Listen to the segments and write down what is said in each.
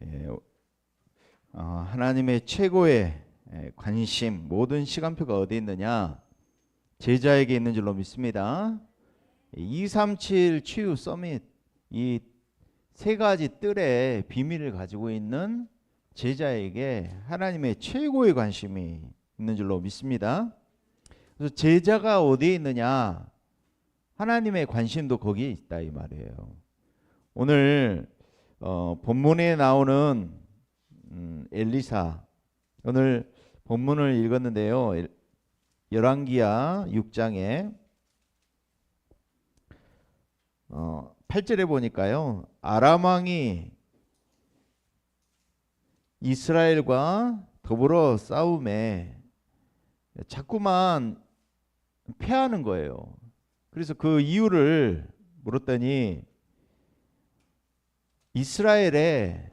예, 하나님의 최고의 관심, 모든 시간표가 어디 있느냐? 제자에게 있는 줄로 믿습니다. 237 치유 서밋, 이 세 가지 뜰의 비밀을 가지고 있는 제자에게 하나님의 최고의 관심이 있는 줄로 믿습니다. 그래서 제자가 어디에 있느냐? 하나님의 관심도 거기에 있다 이 말이에요. 오늘 본문에 나오는 엘리사, 오늘 본문을 읽었는데요. 열왕기야 6장에 8절에 보니까요, 아람 왕이 이스라엘과 더불어 싸움에 자꾸만 패하는 거예요. 그래서 그 이유를 물었더니 이스라엘에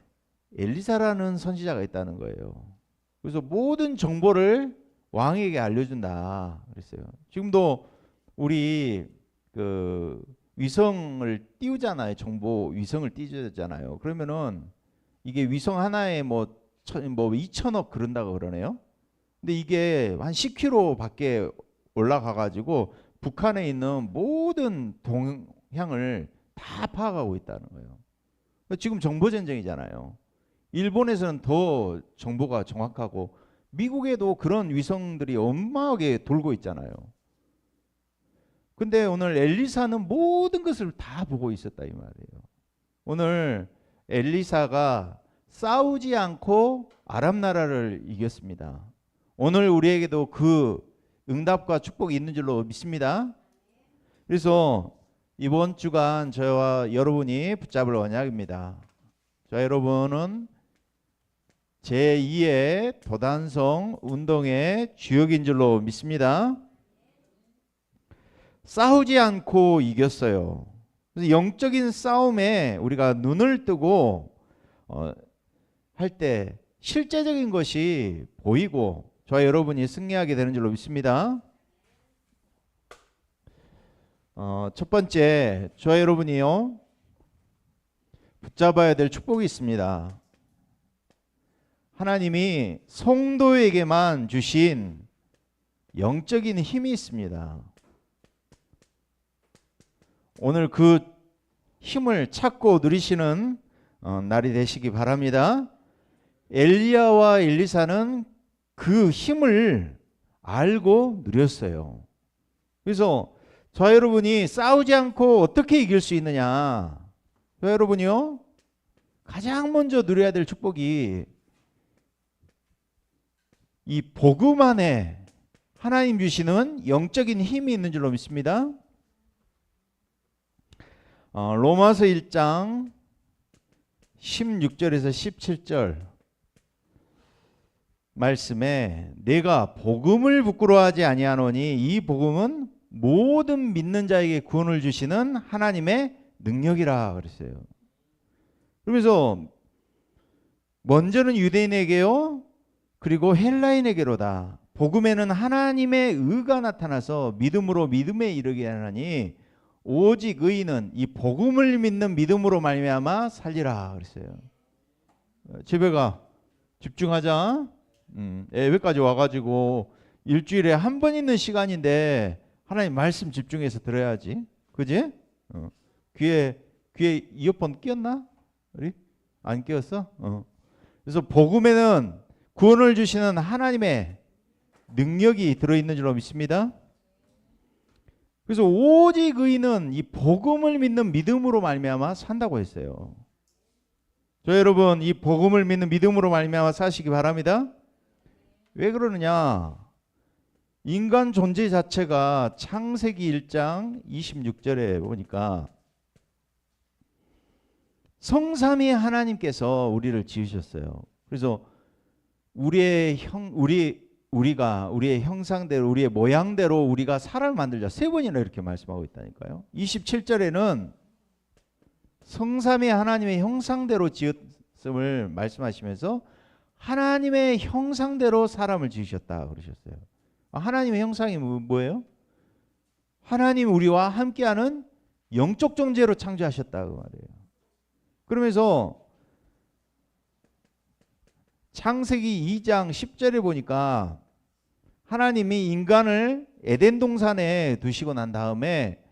엘리사라는 선지자가 있다는 거예요. 그래서 모든 정보를 왕에게 알려준다 그랬어요. 지금도 우리 그 위성을 띄우잖아요. 정보 위성을 띄우잖아요. 그러면은 이게 위성 하나에 뭐 2천억 그런다고 그러네요. 근데 이게 한 10km 밖에 올라가 가지고 북한에 있는 모든 동향을 다 파악하고 있다는 거예요. 지금 정보 전쟁이잖아요. 일본에서는 더 정보가 정확하고 미국에도 그런 위성들이 어마하게 돌고 있잖아요. 근데 오늘 엘리사는 모든 것을 다 보고 있었다 이 말이에요. 오늘 엘리사가 싸우지 않고 아람 나라를 이겼습니다. 오늘 우리에게도 그 응답과 축복이 있는 줄로 믿습니다. 그래서 이번 주간 저와 여러분이 붙잡을 언약입니다. 저 여러분은 제2의 도단성 운동의 주역인 줄로 믿습니다. 싸우지 않고 이겼어요. 그래서 영적인 싸움에 우리가 눈을 뜨고 할 때 실제적인 것이 보이고 저와 여러분이 승리하게 되는 줄로 믿습니다. 첫 번째, 저와 여러분이요, 붙잡아야 될 축복이 있습니다. 하나님이 성도에게만 주신 영적인 힘이 있습니다. 오늘 그 힘을 찾고 누리시는 날이 되시기 바랍니다. 엘리야와 엘리사는 그 힘을 알고 누렸어요. 그래서 저 여러분이 싸우지 않고 어떻게 이길 수 있느냐? 저 여러분이요, 가장 먼저 누려야 될 축복이 이 복음 안에 하나님 주시는 영적인 힘이 있는 줄로 믿습니다. 로마서 1장 16절에서 17절 말씀에 내가 복음을 부끄러워하지 아니하노니 이 복음은 모든 믿는 자에게 구원을 주시는 하나님의 능력이라 그랬어요. 그러면서 먼저는 유대인에게요, 그리고 헬라인에게로다. 복음에는 하나님의 의가 나타나서 믿음으로 믿음에 이르게 하나니 오직 의인은 이 복음을 믿는 믿음으로 말미암아 살리라 그랬어요. 집에가 집중하자. 예배까지 와가지고 일주일에 한 번 있는 시간인데 하나님 말씀 집중해서 들어야지, 그지? 귀에 이어폰 끼었나? 우리 안 끼었어? 그래서 복음에는 구원을 주시는 하나님의 능력이 들어있는 줄로 믿습니다. 그래서 오직 의인은 이 복음을 믿는 믿음으로 말미암아 산다고 했어요. 저 여러분, 이 복음을 믿는 믿음으로 말미암아 사시기 바랍니다. 왜 그러느냐? 인간 존재 자체가 창세기 1장 26절에 보니까 성삼위 하나님께서 우리를 지으셨어요. 그래서 우리의 형상대로, 우리의 모양대로 우리가 사람을 만들자, 세 번이나 이렇게 말씀하고 있다니까요. 27절에는 성삼위 하나님의 형상대로 지었음을 말씀하시면서 하나님의 형상대로 사람을 지으셨다 그러셨어요. 하나님의 형상이 뭐예요? 하나님 우리와 함께하는 영적 존재로 창조하셨다고 말해요. 그러면서 창세기 2장 10절에 보니까 하나님이 인간을 에덴 동산에 두시고 난 다음에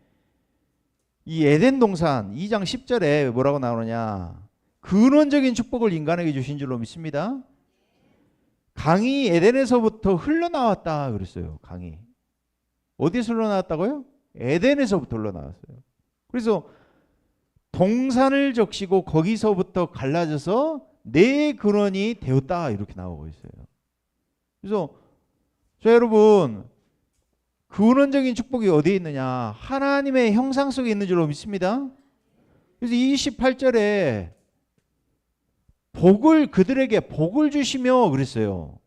이 에덴 동산 2장 10절에 뭐라고 나오느냐, 근원적인 축복을 인간에게 주신 줄로 믿습니다. 강이 에덴에서부터 흘러나왔다 그랬어요. 강이 어디서 흘러나왔다고요? 에덴에서부터 흘러나왔어요. 그래서 동산을 적시고 거기서부터 갈라져서 내 근원이 되었다 이렇게 나오고 있어요. 그래서 자, 여러분, 근원적인 축복이 어디에 있느냐? 하나님의 형상 속에 있는 줄로 믿습니다. 그래서 28절에 그들에게 복을 주시며 그랬어요.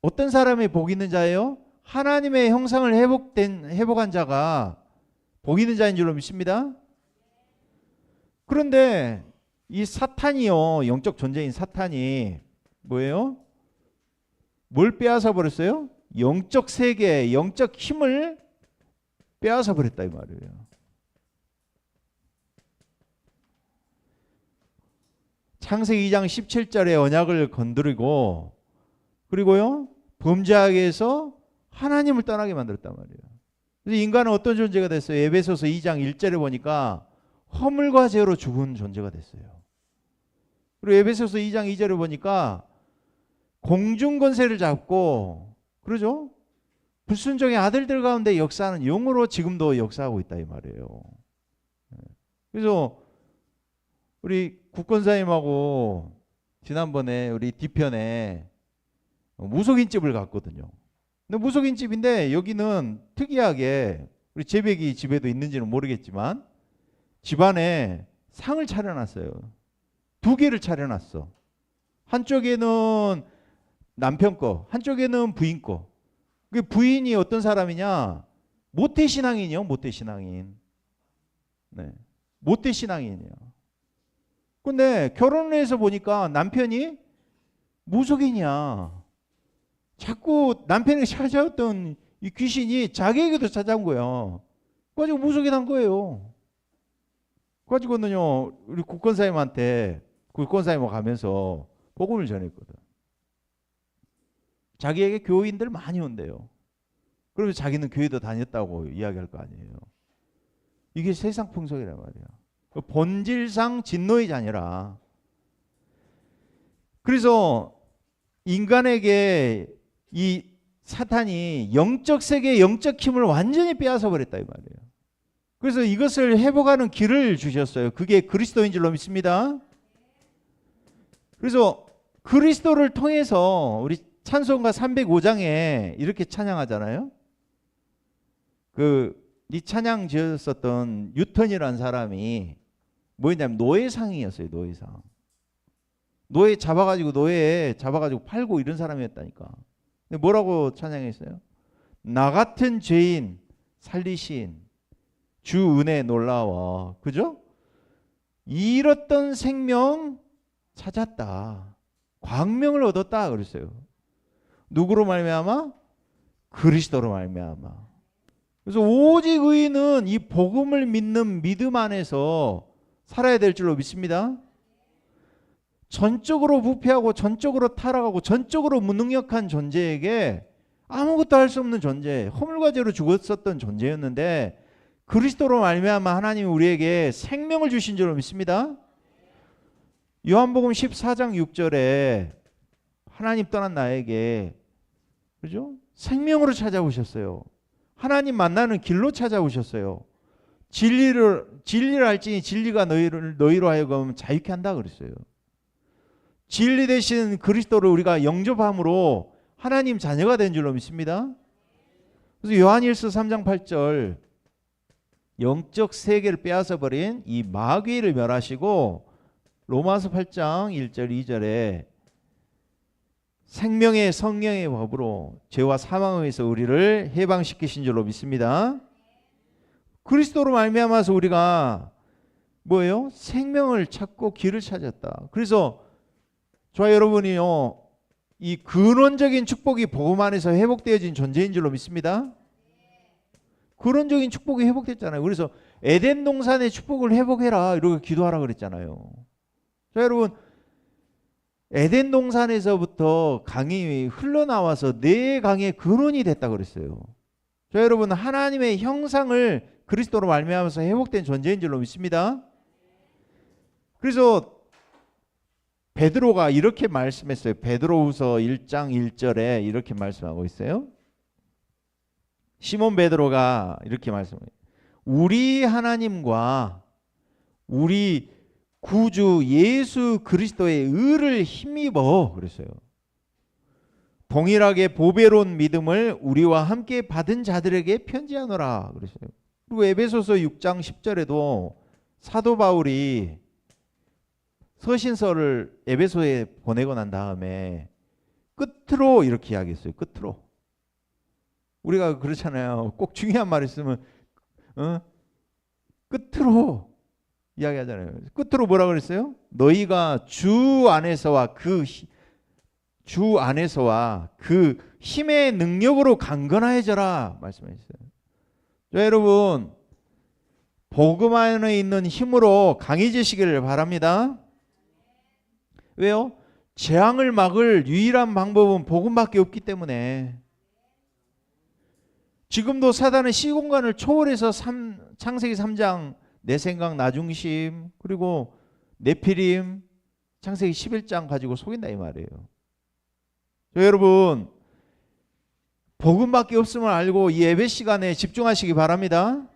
어떤 사람이 복 있는 자예요? 하나님의 형상을 회복한 자가 복 있는 자인 줄로 믿습니다. 그런데 이 사탄이요, 영적 존재인 사탄이 뭐예요? 뭘 빼앗아 버렸어요? 영적 세계, 영적 힘을 빼앗아 버렸다 이 말이에요. 창세기 2장 17절에 언약을 건드리고, 그리고요 범죄하게 해서 하나님을 떠나게 만들었단 말이에요. 그래서 인간은 어떤 존재가 됐어요? 에베소서 2장 1절에 보니까 허물과 죄로 죽은 존재가 됐어요. 그리고 에베소서 2장 2절에 보니까 공중 권세를 잡고, 그러죠? 불순종의 아들들 가운데 역사하는 영으로 지금도 역사하고 있다 이 말이에요. 그래서 우리 국권사님하고 지난번에 우리 뒤편에 무속인집을 갔거든요. 근데 무속인집인데 여기는 특이하게, 우리 제백이 집에도 있는지는 모르겠지만 집안에 상을 차려놨어요. 2개를 차려놨어. 한쪽에는 남편 거, 한쪽에는 부인 거. 그 부인이 어떤 사람이냐? 모태신앙인이요, 모태신앙인. 네, 모태신앙인이요. 근데 결혼을 해서 보니까 남편이 무속인이야. 자꾸 남편에게 찾아왔던 이 귀신이 자기에게도 찾아온 거예요. 그래가지고 무속인 한 거예요. 그래가지고는요, 우리 국권사님한테, 국권사님하고 가면서 복음을 전했거든. 자기에게 교인들 많이 온대요. 그러면 자기는 교회도 다녔다고 이야기할 거 아니에요. 이게 세상 풍속이란 말이야. 본질상 진노의 자녀라. 그래서 인간에게 이 사탄이 영적 세계, 영적 힘을 완전히 빼앗아 버렸다 이 말이에요. 그래서 이것을 회복하는 길을 주셨어요. 그게 그리스도인 줄로 믿습니다. 그래서 그리스도를 통해서 우리 찬송가 305장에 이렇게 찬양하잖아요. 이 찬양 지었었던 유턴이라는 사람이 뭐였냐면 노예상이었어요. 노예상. 노예 잡아가지고 팔고 이런 사람이었다니까. 근데 뭐라고 찬양했어요? 나 같은 죄인 살리신 주 은혜 놀라워. 그죠? 잃었던 생명 찾았다. 광명을 얻었다 그랬어요. 누구로 말미암아? 그리스도로 말미암아. 그래서 오직 의인은 이 복음을 믿는 믿음 안에서 살아야 될 줄로 믿습니다. 전적으로 부패하고 전적으로 타락하고 전적으로 무능력한 존재에게 아무것도 할 수 없는 존재, 허물과 죄로 죽었었던 존재였는데 그리스도로 말미암아 하나님이 우리에게 생명을 주신 줄로 믿습니다. 요한복음 14장 6절에 하나님 떠난 나에게, 그죠? 생명으로 찾아오셨어요. 하나님 만나는 길로 찾아오셨어요. 진리를 알지니 진리가 너희로 하여금 자유케 한다 그랬어요. 진리 대신 그리스도를 우리가 영접함으로 하나님 자녀가 된 줄로 믿습니다. 그래서 요한일서 3장 8절 영적 세계를 빼앗아버린 이 마귀를 멸하시고 로마서 8장 1절 2절에 생명의 성령의 법으로 죄와 사망에서 우리를 해방시키신 줄로 믿습니다. 그리스도로 말미암아서 우리가 뭐예요? 생명을 찾고 길을 찾았다. 그래서 저와 여러분이요, 이 근원적인 축복이 복음 안에서 회복되어진 존재인 줄로 믿습니다. 근원적인 축복이 회복됐잖아요. 그래서 에덴 동산의 축복을 회복해라 이렇게 기도하라 그랬잖아요. 자, 여러분, 에덴 동산에서부터 강이 흘러나와서 네 강의 근원이 됐다 그랬어요. 자, 여러분, 하나님의 형상을 그리스도로 말미암아서 회복된 존재인 줄로 믿습니다. 그래서 베드로가 이렇게 말씀했어요. 베드로후서 1장 1절에 이렇게 말씀하고 있어요. 시몬 베드로가 이렇게 말씀해요. 우리 하나님과 우리 구주 예수 그리스도의 의를 힘입어 그랬어요. 동일하게 보배로운 믿음을 우리와 함께 받은 자들에게 편지하노라 그랬어요. 그리고 에베소서 6장 10절에도 사도 바울이 서신서를 에베소에 보내고 난 다음에 끝으로 이렇게 이야기했어요. 끝으로. 우리가 그렇잖아요. 꼭 중요한 말 있으면 끝으로 이야기하잖아요. 끝으로 뭐라 그랬어요? 너희가 주 안에서와 그 힘의 능력으로 강건해져라 말씀하셨어요. 자, 여러분, 복음 안에 있는 힘으로 강해지시기를 바랍니다. 왜요? 재앙을 막을 유일한 방법은 복음밖에 없기 때문에. 지금도 사단은 시공간을 초월해서 창세기 3장 내 생각 나 중심, 그리고 네피림, 창세기 11장 가지고 속인다 이 말이에요. 여러분, 복음밖에 없음을 알고 이 예배 시간에 집중하시기 바랍니다.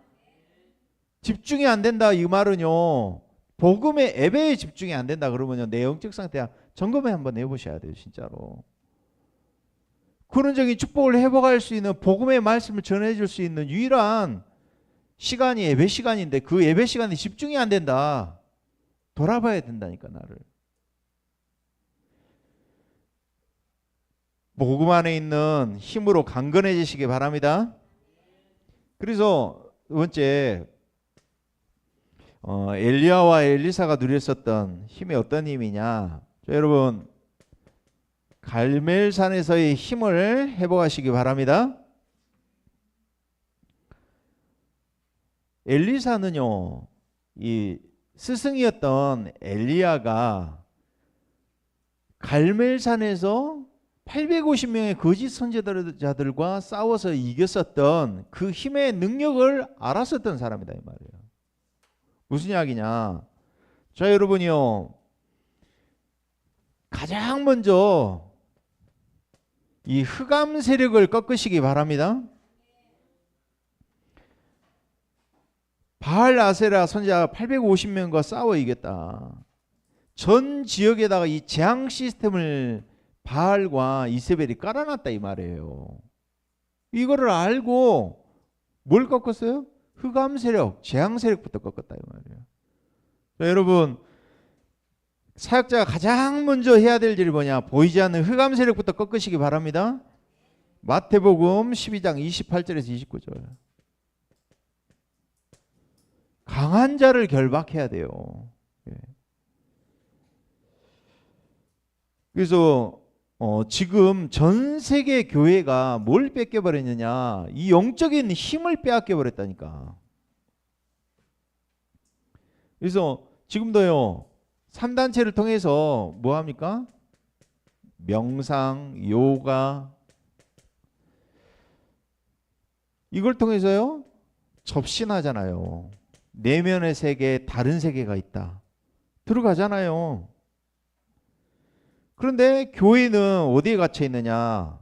집중이 안 된다 이 말은요, 복음의 예배에 집중이 안 된다 그러면요, 내 영적 상태 점검에 한번 해보셔야 돼요. 진짜로 근원적인 축복을 회복할 수 있는 복음의 말씀을 전해줄 수 있는 유일한 시간이 예배 시간인데 그 예배 시간에 집중이 안 된다. 돌아봐야 된다니까 나를. 복음 안에 있는 힘으로 강건해지시기 바랍니다. 그래서 두 번째, 엘리야와 엘리사가 누렸었던 힘이 어떤 힘이냐. 자, 여러분, 갈멜산에서의 힘을 회복하시기 바랍니다. 엘리사는요, 이 스승이었던 엘리야가 갈멜산에서 850명의 거짓 선지자들과 싸워서 이겼었던 그 힘의 능력을 알았었던 사람이다 이 말이에요. 무슨 이야기냐? 자, 여러분이요, 가장 먼저 이 흑암 세력을 꺾으시기 바랍니다. 바알 아세라 선지자 850명과 싸워 이겼다. 전 지역에다가 이 재앙 시스템을 바알과 이세벨이 깔아놨다 이 말이에요. 이거를 알고 뭘 꺾었어요? 흑암 세력, 재앙 세력부터 꺾었다 이 말이에요. 자, 여러분, 사역자가 가장 먼저 해야 될 일이 뭐냐? 보이지 않는 흑암 세력부터 꺾으시기 바랍니다. 마태복음 12장 28절에서 29절. 강한 자를 결박해야 돼요. 그래서 지금 전 세계 교회가 뭘 뺏겨버렸느냐? 이 영적인 힘을 빼앗겨버렸다니까. 그래서 지금도요, 3단체를 통해서 뭐 합니까? 명상, 요가, 이걸 통해서요 접신하잖아요. 내면의 세계, 다른 세계가 있다. 들어가잖아요. 그런데 교회는 어디에 갇혀 있느냐?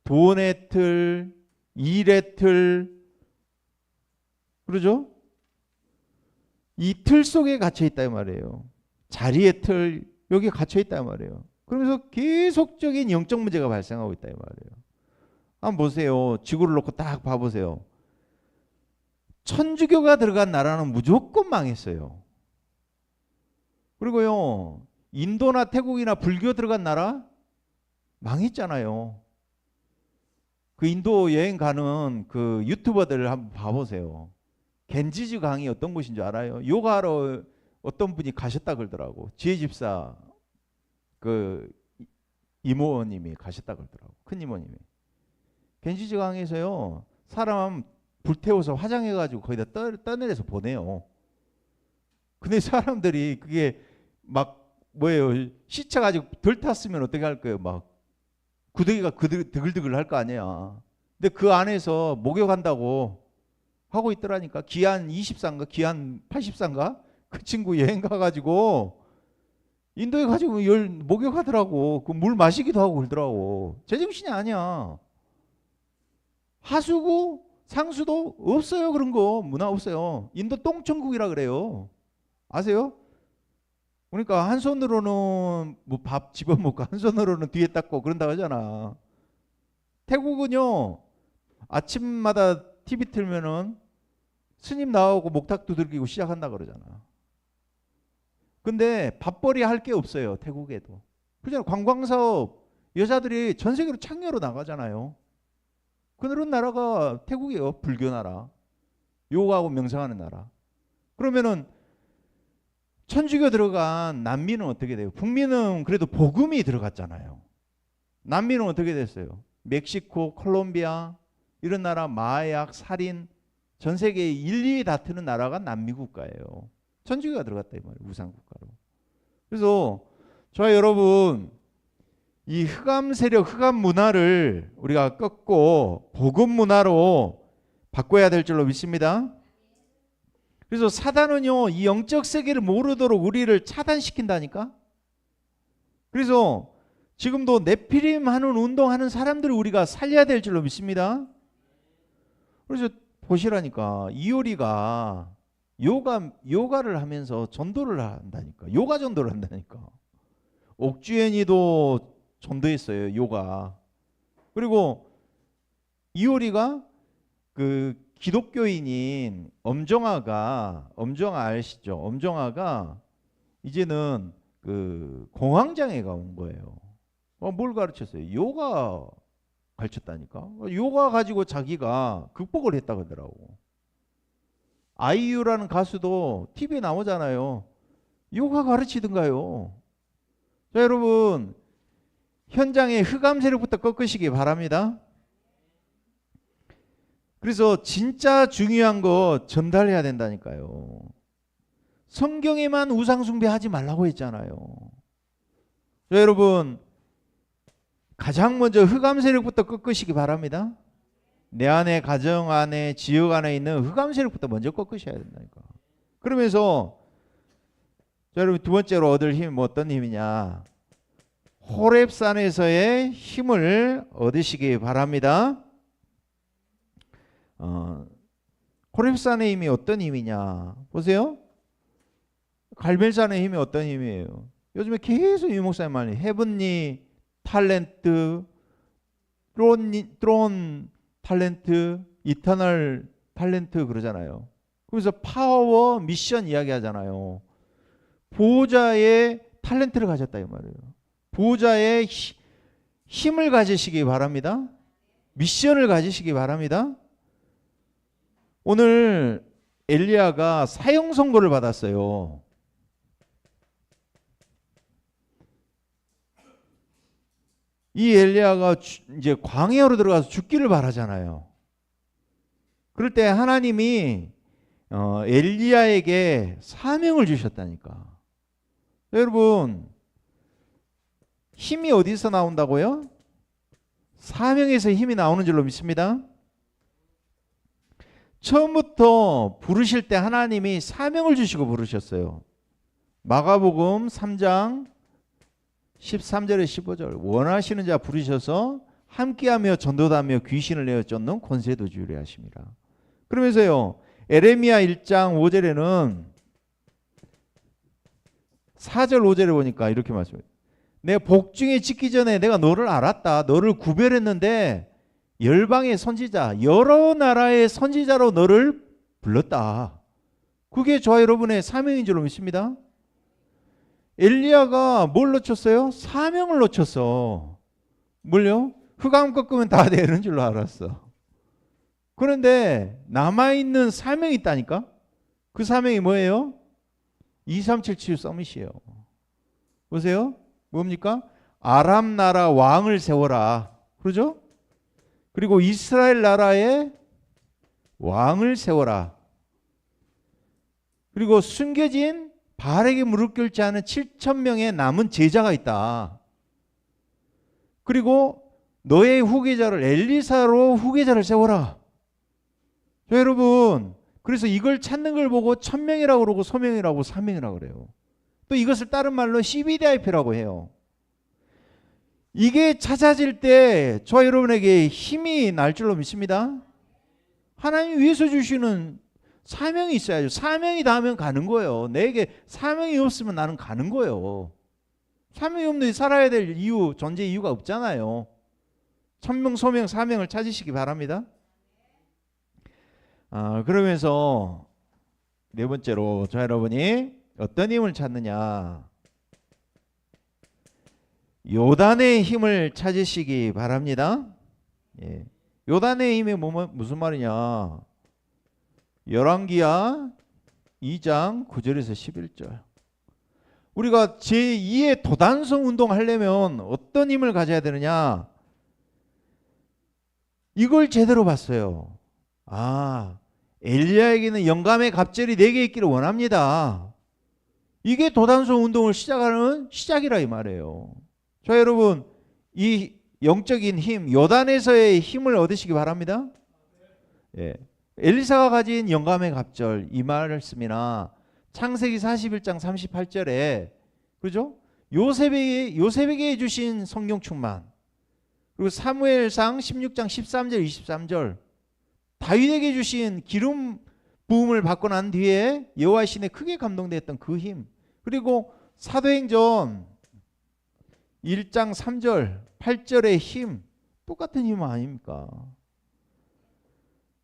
돈의 틀, 일의 틀, 그러죠? 이 틀 속에 갇혀 있다 이 말이에요. 자리의 틀, 여기 갇혀 있다 이 말이에요. 그러면서 계속적인 영적 문제가 발생하고 있다 이 말이에요. 한번 보세요. 지구를 놓고 딱 봐보세요. 천주교가 들어간 나라는 무조건 망했어요. 그리고요, 인도나 태국이나 불교 들어간 나라 망했잖아요. 그 인도 여행 가는 그 유튜버들을 한번 봐보세요. 겐지즈 강이 어떤 곳인 줄 알아요? 요가하러 어떤 분이 가셨다 그러더라고. 지혜집사 그 이모님이 가셨다 그러더라고. 큰 이모님이. 겐지즈 강에서요, 사람 불태워서 화장해가지고 거기다 떠내려서 보내요. 근데 사람들이 그게 막 뭐예요? 시쳐가지고 덜 탔으면 어떻게 할 거예요? 막 구더기가 드글드글 할 거 아니야. 근데 그 안에서 목욕한다고 하고 있더라니까. 기한 24인가 기한 84인가 그 친구 여행 가가지고 인도에 가지고 목욕하더라고. 그 물 마시기도 하고 그러더라고. 제정신이 아니야. 하수구 상수도 없어요. 그런 거 문화 없어요. 인도 똥천국이라 그래요. 아세요? 그러니까 한 손으로는 뭐 밥 집어먹고 한 손으로는 뒤에 닦고 그런다고 하잖아. 태국은요 아침마다 TV 틀면은 스님 나오고 목탁 두들기고 시작한다 그러잖아. 근데 밥벌이 할 게 없어요. 태국에도. 그잖아. 관광사업 여자들이 전 세계로 창녀로 나가잖아요. 그런 나라가 태국이에요. 불교 나라. 요가하고 명상하는 나라. 그러면은 천주교 들어간 난민은 어떻게 돼요? 북민은 그래도 복음이 들어갔잖아요. 난민은 어떻게 됐어요? 멕시코, 콜롬비아 이런 나라 마약, 살인 전 세계에 1, 2위 다투는 나라가 남미 국가예요. 천주교가 들어갔다 이 말이에요. 우상 국가로. 그래서 저와 여러분 이 흑암 세력, 흑암 문화를 우리가 꺾고 복음 문화로 바꿔야 될 줄로 믿습니다. 그래서 사단은요 이 영적 세계를 모르도록 우리를 차단시킨다니까. 그래서 지금도 네피림 하는 운동하는 사람들을 우리가 살려야 될 줄로 믿습니다. 그래서 보시라니까 이효리가 요가를 하면서 전도를 한다니까. 요가 전도를 한다니까. 옥주현이도 전도했어요. 요가. 그리고 이효리가 그 기독교인인 엄정아가 아시죠? 엄정아가 이제는 그 공황장애가 온 거예요. 뭘 가르쳤어요? 요가 가르쳤다니까. 요가 가지고 자기가 극복을 했다고 하더라고. 아이유라는 가수도 TV에 나오잖아요. 요가 가르치던가요. 자, 여러분 현장의 흑암 세력부터 꺾으시기 바랍니다. 그래서 진짜 중요한 거 전달해야 된다니까요. 성경에만 우상 숭배하지 말라고 했잖아요. 자, 여러분 가장 먼저 흑암 세력부터 꺾으시기 바랍니다. 내 안에, 가정 안에, 지역 안에 있는 흑암 세력부터 먼저 꺾으셔야 된다니까. 그러면서 자, 여러분 두 번째로 얻을 힘이 뭐 어떤 힘이냐? 호렙산에서의 힘을 얻으시기 바랍니다. 호렙산의 힘이 어떤 힘이냐? 보세요. 갈멜산의 힘이 어떤 힘이에요? 요즘에 계속 유 목사님 말이 헤븐리 탤런트, 트론 탤런트, 이터널 탤런트 그러잖아요. 그래서 파워, 미션 이야기 하잖아요. 보호자의 탤런트를 가졌다 이 말이에요. 보호자의 힘을 가지시기 바랍니다. 미션을 가지시기 바랍니다. 오늘 엘리야가 사형 선고를 받았어요. 이 엘리야가 이제 광야로 들어가서 죽기를 바라잖아요. 그럴 때 하나님이 엘리야에게 사명을 주셨다니까. 여러분 힘이 어디서 나온다고요? 사명에서 힘이 나오는 줄로 믿습니다. 처음부터 부르실 때 하나님이 사명을 주시고 부르셨어요. 마가복음 3장 13절에 15절 원하시는 자 부르셔서 함께하며 전도하며 귀신을 내어 쫓는 권세도 주려 하심이라. 그러면서요 에레미야 1장 5절에는 4절 5절에 보니까 이렇게 말씀해요. 내 복중에 찍기 전에 내가 너를 알았다. 너를 구별했는데 열방의 선지자 여러 나라의 선지자로 너를 불렀다. 그게 저와 여러분의 사명인 줄로 믿습니다. 엘리야가 뭘 놓쳤어요? 사명을 놓쳤어. 뭘요? 흑암 꺾으면 다 되는 줄로 알았어. 그런데 남아있는 사명이 있다니까? 그 사명이 뭐예요? 2377 서밋이에요. 보세요. 뭡니까? 아람 나라 왕을 세워라. 그러죠? 그리고 이스라엘 나라에 왕을 세워라. 그리고 숨겨진 바알에게 무릎 꿇지 않은 7천 명의 남은 제자가 있다. 그리고 너의 후계자를 엘리사로 후계자를 세워라. 여러분, 그래서 이걸 찾는 걸 보고 천명이라고 그러고 소명이라고 사명이라고 그래요. 또 이것을 다른 말로 CBDIP라고 해요. 이게 찾아질 때 저 여러분에게 힘이 날 줄로 믿습니다. 하나님이 위해서 주시는 사명이 있어야죠. 사명이 닿으면 가는 거예요. 내게 사명이 없으면 나는 가는 거예요. 사명이 없는데 살아야 될 이유, 존재 이유가 없잖아요. 천명, 소명, 사명을 찾으시기 바랍니다. 그러면서 네 번째로 저 여러분이 어떤 힘을 찾느냐, 요단의 힘을 찾으시기 바랍니다. 예. 요단의 힘이 무슨 말이냐, 열왕기하 2장 9절에서 11절. 우리가 제2의 도단성 운동 하려면 어떤 힘을 가져야 되느냐, 이걸 제대로 봤어요. 엘리야에게는 영감의 갑절이 4개 있기를 원합니다. 이게 도단성 운동을 시작하는 시작이라 이 말이에요. 자, 여러분, 이 영적인 힘, 요단에서의 힘을 얻으시기 바랍니다. 예. 엘리사가 가진 영감의 갑절, 이 말씀이나 창세기 41장 38절에 그죠? 요셉에게 주신 성령 충만, 그리고 사무엘상 16장 13절 23절, 다윗에게 주신 기름 부음을 받고 난 뒤에 여호와의 신에 크게 감동되었던 그 힘, 그리고 사도행전 1장 3절 8절의 힘, 똑같은 힘 아닙니까?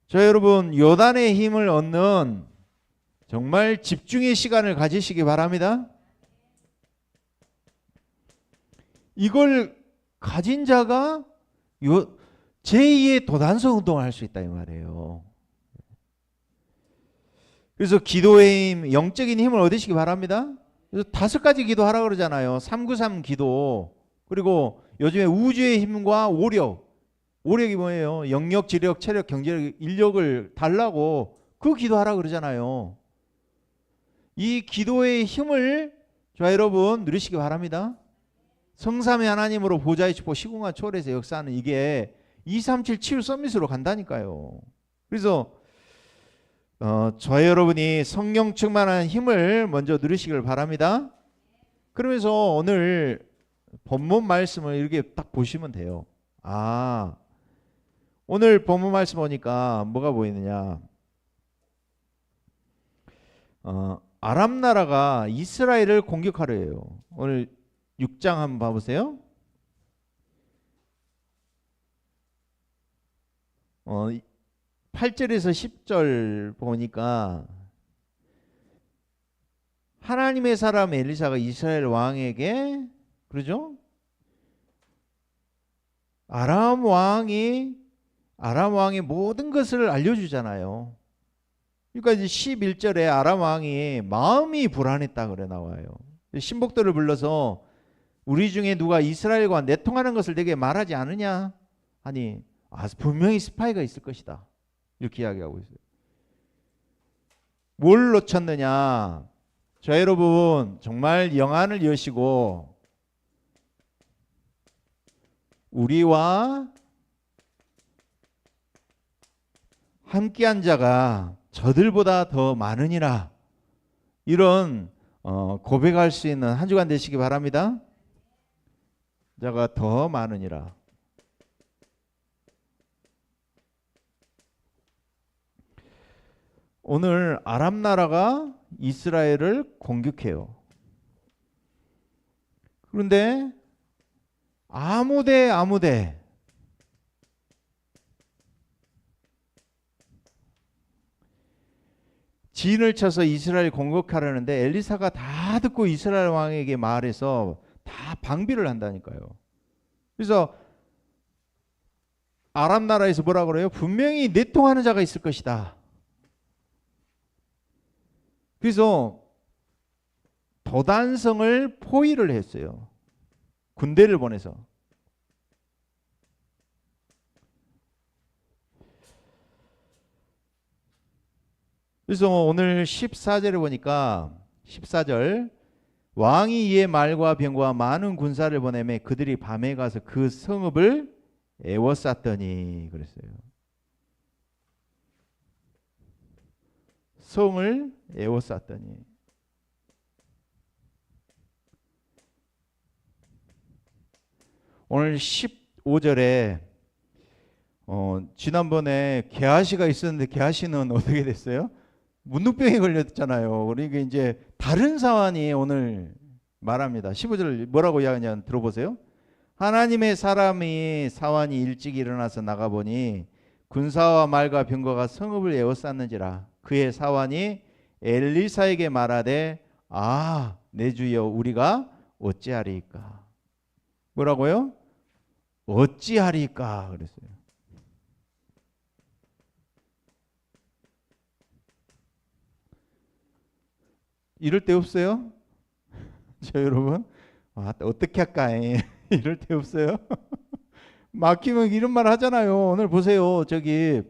자, 여러분, 요단의 힘을 얻는 정말 집중의 시간을 가지시기 바랍니다. 이걸 가진 자가 제2의 도단성 운동을 할 수 있다 이 말이에요. 그래서 기도의 힘, 영적인 힘을 얻으시기 바랍니다. 그래서 5가지 기도하라 그러잖아요. 393 기도, 그리고 요즘에 우주의 힘과 오력이 뭐예요? 영역, 지력, 체력, 경제력, 인력을 달라고 그 기도하라 그러잖아요. 이 기도의 힘을 저 여러분 누리시기 바랍니다. 성삼위 하나님으로 보좌의 축복 시공간 초월해서 역사하는 이게 237 치유 서밋으로 간다니까요. 그래서 저 여러분이 성령 충만한 힘을 먼저 누리시길 바랍니다. 그러면서 오늘 본문 말씀을 이렇게 딱 보시면 돼요. 오늘 본문 말씀 보니까 뭐가 보이느냐, 아람 나라가 이스라엘을 공격하려 해요. 오늘 6장 한번 봐보세요. 8절에서 10절 보니까 하나님의 사람 엘리사가 이스라엘 왕에게, 그러죠? 아람 왕이 모든 것을 알려주잖아요. 그러니까 이제 11절에 아람 왕이 마음이 불안했다 그래 나와요. 신복들을 불러서 우리 중에 누가 이스라엘과 내통하는 것을 내게 말하지 않으냐 하니 분명히 스파이가 있을 것이다, 이렇게 이야기하고 있어요. 뭘 놓쳤느냐, 자 여러분, 정말 영안을 여시고 우리와 함께한 자가 저들보다 더 많으니라, 이런 고백할 수 있는 한 주간 되시기 바랍니다. 자가 더 많으니라. 오늘 아람 나라가 이스라엘을 공격해요. 그런데 아무데 진을 쳐서 이스라엘 공격하려는데 엘리사가 다 듣고 이스라엘 왕에게 말해서 다 방비를 한다니까요. 그래서 아람 나라에서 뭐라 그래요? 분명히 내통하는 자가 있을 것이다. 그래서 도단성을 포위를 했어요. 군대를 보내서. 그래서 오늘 14절에 보니까 14절 왕이 이에 말과 병거와 많은 군사를 보내매 그들이 밤에 가서 그 성읍을 에워쌌더니 그랬어요. 성을 에워쌌더니. 오늘 15절에 지난번에 게하시가 있었는데 게하시는 어떻게 됐어요? 문둥병에 걸렸잖아요. 그러니까 이제 다른 사환이 오늘 말합니다. 15절 뭐라고 이야기하냐 들어보세요. 하나님의 사람이 사환이 일찍 일어나서 나가보니 군사와 말과 병거가 성읍을 에워쌌는지라. 그의 사환이 엘리사에게 말하되 내 주여 우리가 어찌하리이까. 뭐라고요? 어찌하리이까 그랬어요. 이럴 때 없어요? 저 여러분 어떻게 할까? 이럴 때 없어요? 막히면 이런 말 하잖아요. 오늘 보세요. 저기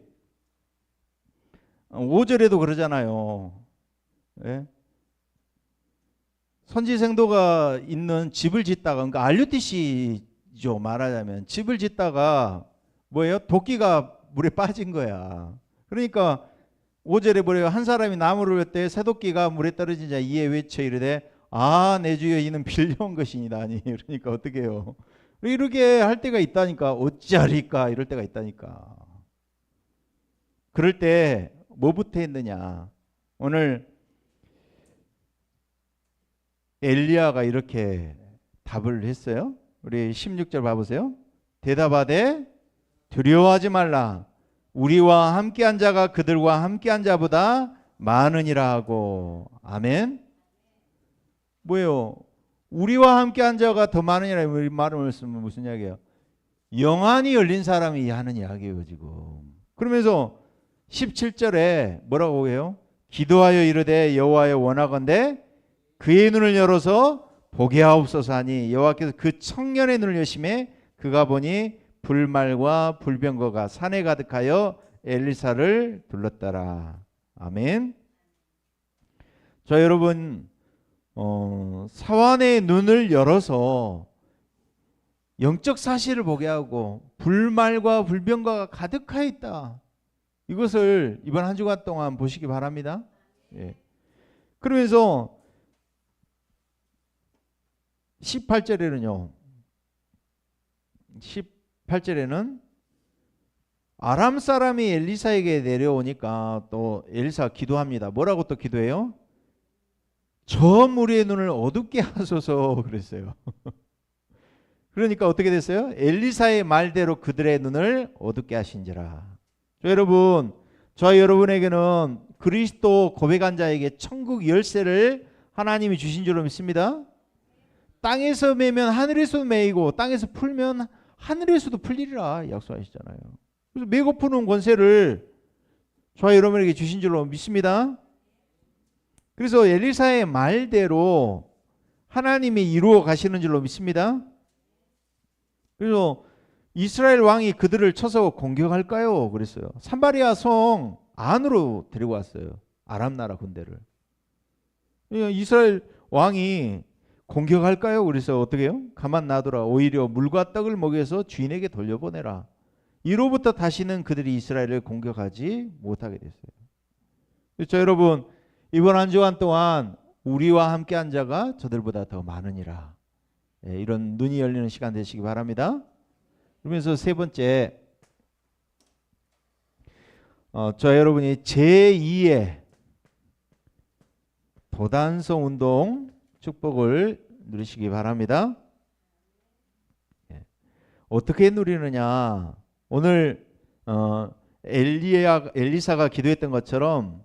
5절에도 그러잖아요. 예? 선지생도가 있는 집을 짓다가 그러니까 RUTC죠. 말하자면 집을 짓다가 뭐예요? 도끼가 물에 빠진 거야. 그러니까 5절에 뭐래요? 한 사람이 나무를 할 때 새도끼가 물에 떨어진 자 이에 외쳐 이르되 내 주여 이는 빌려온 것이니라. 아니 그러니까 어떻게 해요? 이렇게 할 때가 있다니까. 어찌하리까 이럴 때가 있다니까. 그럴 때 뭐부터 했느냐. 오늘 엘리야가 이렇게 답을 했어요. 우리 16절 봐보세요. 대답하되 두려워하지 말라. 우리와 함께한 자가 그들과 함께한 자보다 많으니라 하고. 아멘. 뭐예요? 우리와 함께한 자가 더 많으니라. 이 말을 쓰면 무슨 이야기예요? 영안이 열린 사람이 하는 이야기예요 지금. 그러면서 17절에 뭐라고 해요? 기도하여 이르되 여호와여 원하건대 그의 눈을 열어서 보게 하옵소서 하니 여호와께서 그 청년의 눈을 여심해 그가 보니 불말과 불병거가 산에 가득하여 엘리사를 둘렀더라. 아멘. 자 여러분 사환의 눈을 열어서 영적 사실을 보게 하고 불말과 불병거가 가득하여 있다. 이것을 이번 한 주간 동안 보시기 바랍니다. 예. 그러면서 18절에는요. 18절에는 아람 사람이 엘리사에게 내려오니까 또 엘리사가 기도합니다. 뭐라고 또 기도해요? 저 무리의 눈을 어둡게 하소서 그랬어요. 그러니까 어떻게 됐어요? 엘리사의 말대로 그들의 눈을 어둡게 하신지라. 여러분, 저와 여러분에게는 그리스도 고백한 자에게 천국 열쇠를 하나님이 주신 줄로 믿습니다. 땅에서 매면 하늘에서도 매이고 땅에서 풀면 하늘에서도 풀리리라 약속하시잖아요. 그래서 매고 푸는 권세를 저와 여러분에게 주신 줄로 믿습니다. 그래서 엘리사의 말대로 하나님이 이루어 가시는 줄로 믿습니다. 그래서 이스라엘 왕이 그들을 쳐서 공격할까요? 그랬어요. 삼바리아 성 안으로 데리고 왔어요. 아람 나라 군대를. 이스라엘 왕이 공격할까요? 그래서 어떻게 해요? 가만 놔두라. 오히려 물과 떡을 먹여서 주인에게 돌려보내라. 이로부터 다시는 그들이 이스라엘을 공격하지 못하게 됐어요. 그렇죠, 여러분. 이번 한 주간 동안 우리와 함께한 자가 저들보다 더 많으니라. 이런 눈이 열리는 시간 되시기 바랍니다. 그러면서 세 번째, 저 여러분이 제2의 도단성 운동 축복을 누리시기 바랍니다. 어떻게 누리느냐? 오늘 엘리사가 기도했던 것처럼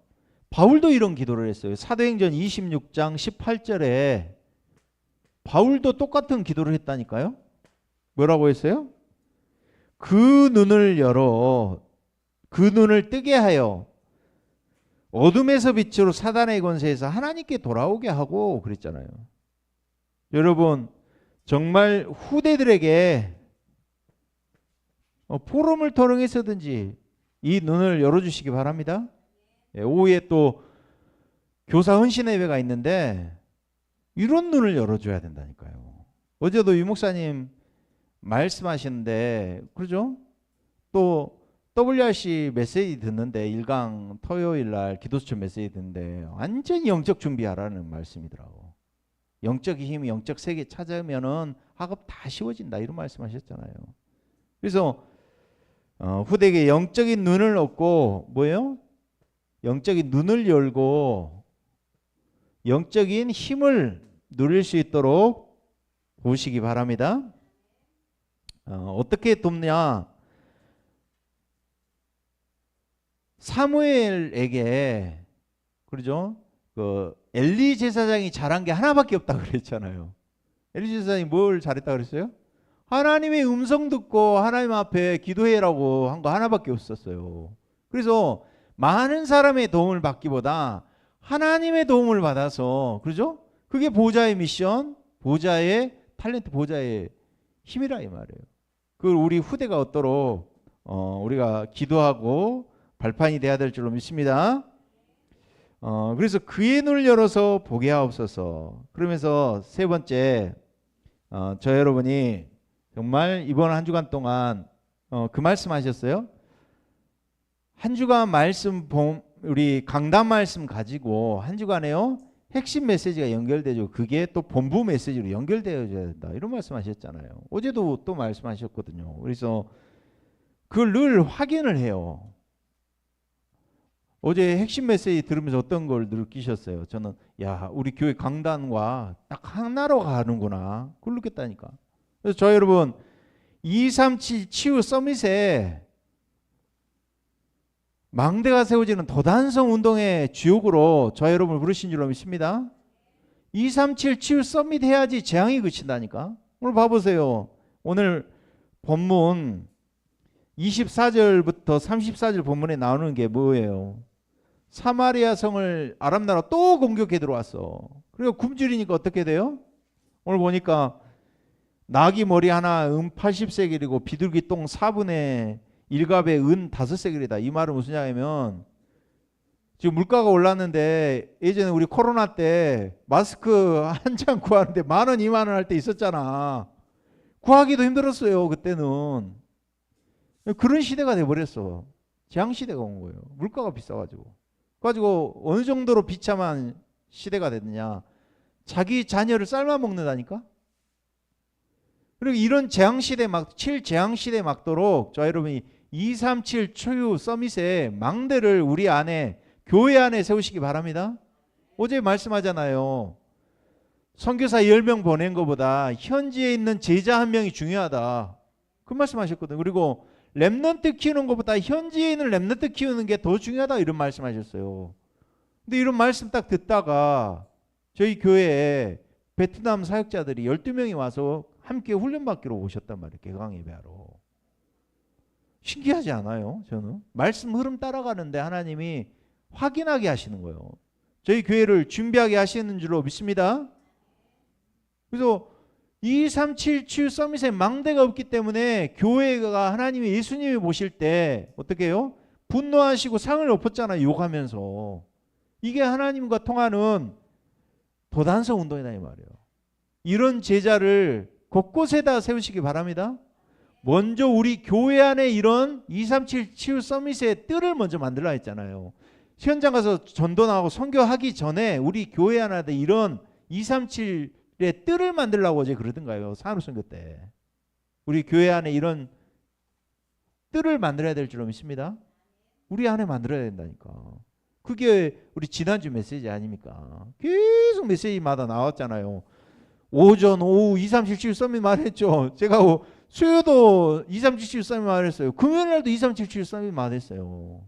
바울도 이런 기도를 했어요. 사도행전 26장 18절에 바울도 똑같은 기도를 했다니까요. 뭐라고 했어요? 그 눈을 열어 그 눈을 뜨게 하여 어둠에서 빛으로 사단의 권세에서 하나님께 돌아오게 하고 그랬잖아요. 여러분 정말 후대들에게 포럼을 토론해서든지 이 눈을 열어주시기 바랍니다. 오후에 또 교사 헌신예배가 있는데 이런 눈을 열어줘야 된다니까요. 어제도 유 목사님 말씀하시는데 그러죠? 또 WRC 메시지 듣는데 1강 토요일 날 기도수첩 메시지 듣는데 완전히 영적 준비하라는 말씀이더라고. 영적 힘, 영적 세계 찾아오면은 학업 다 쉬워진다 이런 말씀하셨잖아요. 그래서 후대에게 영적인 눈을 얻고 뭐예요? 영적인 눈을 열고 영적인 힘을 누릴 수 있도록 보시기 바랍니다. 어떻게 돕냐? 사무엘에게 그러죠? 그 엘리 제사장이 잘한 게 하나밖에 없다 그랬잖아요. 엘리 제사장이 뭘 잘했다 그랬어요? 하나님의 음성 듣고 하나님 앞에 기도해라고 한 거 하나밖에 없었어요. 그래서 많은 사람의 도움을 받기보다 하나님의 도움을 받아서 그러죠? 그게 보좌의 미션, 보좌의 탤런트, 보좌의 힘이라 이 말이에요. 그걸 우리 후대가 얻도록 우리가 기도하고 발판이 돼야 될 줄로 믿습니다. 그래서 그의 눈을 열어서 보게 하옵소서. 그러면서 세 번째, 저 여러분이 정말 이번 한 주간 동안 그 말씀하셨어요. 한 주간 말씀 우리 강단 말씀 가지고 한 주간에요 핵심 메시지가 연결되죠. 그게 또 본부 메시지로 연결되어야 된다. 이런 말씀하셨잖아요. 어제도 또 말씀하셨거든요. 그래서 그걸 늘 확인을 해요. 어제 핵심 메시지 들으면서 어떤 걸 느끼셨어요? 저는 야 우리 교회 강단과 딱 하나로 가는구나. 그걸 느꼈다니까. 그래서 저 여러분 237 치유 서밋에 망대가 세워지는 도단성 운동의 주역으로 저 여러분을 부르신 줄로 믿습니다. 237 치유 서밋 해야지 재앙이 그친다니까. 오늘 봐보세요. 오늘 본문 24절부터 34절 본문에 나오는 게 뭐예요? 사마리아 성을 아람 나라 또 공격해 들어왔어. 그리고 굶주리니까 어떻게 돼요? 오늘 보니까 나귀 머리 하나 80세겔이고 비둘기 똥 4분의 1갑에 5세겔이다. 이 말은 무슨 얘기냐면 지금 물가가 올랐는데 예전에 우리 코로나 때 마스크 한 장 구하는데 10,000원, 20,000원 할 때 있었잖아. 구하기도 힘들었어요. 그때는. 그런 시대가 돼버렸어. 재앙 시대가 온 거예요. 물가가 비싸가지고. 가지고 어느 정도로 비참한 시대가 됐느냐. 자기 자녀를 삶아 먹는다니까. 그리고 이런 재앙시대 막 7재앙시대 막도록 저 여러분이 237 초유 서밋의 망대를 우리 안에 교회 안에 세우시기 바랍니다. 어제 말씀하잖아요. 선교사 10명 보낸 것보다 현지에 있는 제자 한 명이 중요하다. 그 말씀하셨거든요. 그리고 렘넌트 키우는 것보다 현지에 있는 렘넌트 키우는 게 더 중요하다 이런 말씀하셨어요. 근데 이런 말씀 딱 듣다가 저희 교회에 베트남 사역자들이 12명이 와서 함께 훈련받기로 오셨단 말이에요. 개강 예배하러. 신기하지 않아요? 저는 말씀 흐름 따라가는데 하나님이 확인하게 하시는 거예요. 저희 교회를 준비하게 하시는 줄로 믿습니다. 그래서 237 치유 서밋에 망대가 없기 때문에 교회가 하나님이 예수님이 보실 때 어떻게 해요? 분노하시고 상을 엎었잖아요. 욕하면서. 이게 하나님과 통하는 도단성 운동이다 이 말이에요. 이런 제자를 곳곳에다 세우시기 바랍니다. 먼저 우리 교회 안에 이런 237 치유 서밋의 뜰을 먼저 만들라 했잖아요. 현장 가서 전도 나가고 선교하기 전에 우리 교회 안에 이런 237의 뜰을 만들라고 어제 그러던가요. 산후선교 때. 우리 교회 안에 이런 뜰을 만들어야 될 줄로 믿습니다. 우리 안에 만들어야 된다니까. 그게 우리 지난주 메시지 아닙니까? 계속 메시지마다 나왔잖아요. 오전, 오후 237 서밋 말했죠. 제가 수요도 237 서밋 말했어요. 금요일날도 237 서밋 말했어요.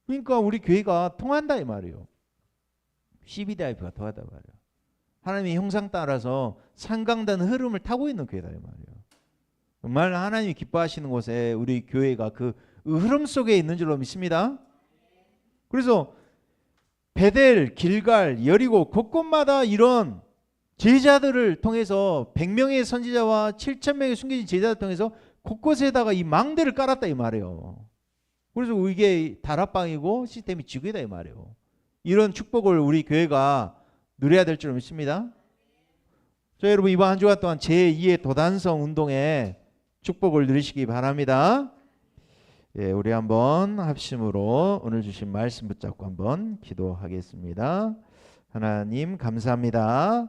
그러니까 우리 교회가 통한다 이 말이에요. CBDIP가 통하다 말이에요. 하나님의 형상 따라서 상강단 흐름을 타고 있는 교회다 이 말이에요. 정말 하나님이 기뻐하시는 곳에 우리 교회가 그 흐름 속에 있는 줄로 믿습니다. 그래서 베델, 길갈, 여리고 곳곳마다 이런 제자들을 통해서 100명의 선지자와 7,000명의 숨겨진 제자들을 통해서 곳곳에다가 이 망대를 깔았다 이 말이에요. 그래서 이게 다락방이고 시스템이 지구이다 이 말이에요. 이런 축복을 우리 교회가 누려야 될 줄 믿습니다. 저 여러분 이번 한 주간 동안 제2의 도단성 운동에 축복을 누리시기 바랍니다. 예, 우리 한번 합심으로 오늘 주신 말씀 붙잡고 한번 기도하겠습니다. 하나님 감사합니다.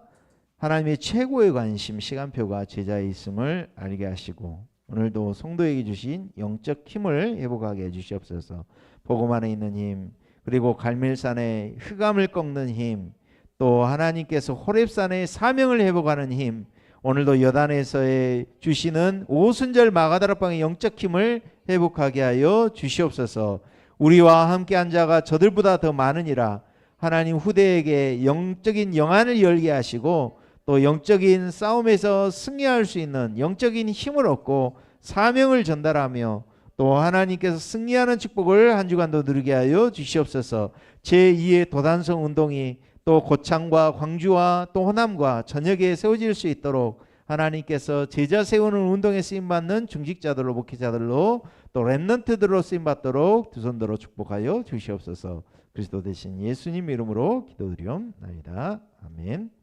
하나님의 최고의 관심 시간표가 제자에 있음을 알게 하시고 오늘도 성도에게 주신 영적 힘을 회복하게 해주시옵소서. 복음 안에 있는 힘, 그리고 갈멜산의 흑암을 꺾는 힘, 또 하나님께서 호렙산의 사명을 회복하는 힘, 오늘도 여단에서의 주시는 오순절 마가다락방의 영적 힘을 회복하게 하여 주시옵소서. 우리와 함께한 자가 저들보다 더 많으니라. 하나님 후대에게 영적인 영안을 열게 하시고 또 영적인 싸움에서 승리할 수 있는 영적인 힘을 얻고 사명을 전달하며 또 하나님께서 승리하는 축복을 한 주간도 누리게 하여 주시옵소서. 제2의 도단성 운동이 또 고창과 광주와 또 호남과 전역에 세워질 수 있도록 하나님께서 제자 세우는 운동에 쓰임받는 중직자들로 목회자들로 또 렘넌트들로 쓰임받도록 두 손들어 축복하여 주시옵소서. 그리스도 대신 예수님 이름으로 기도드리옵나이다. 아멘.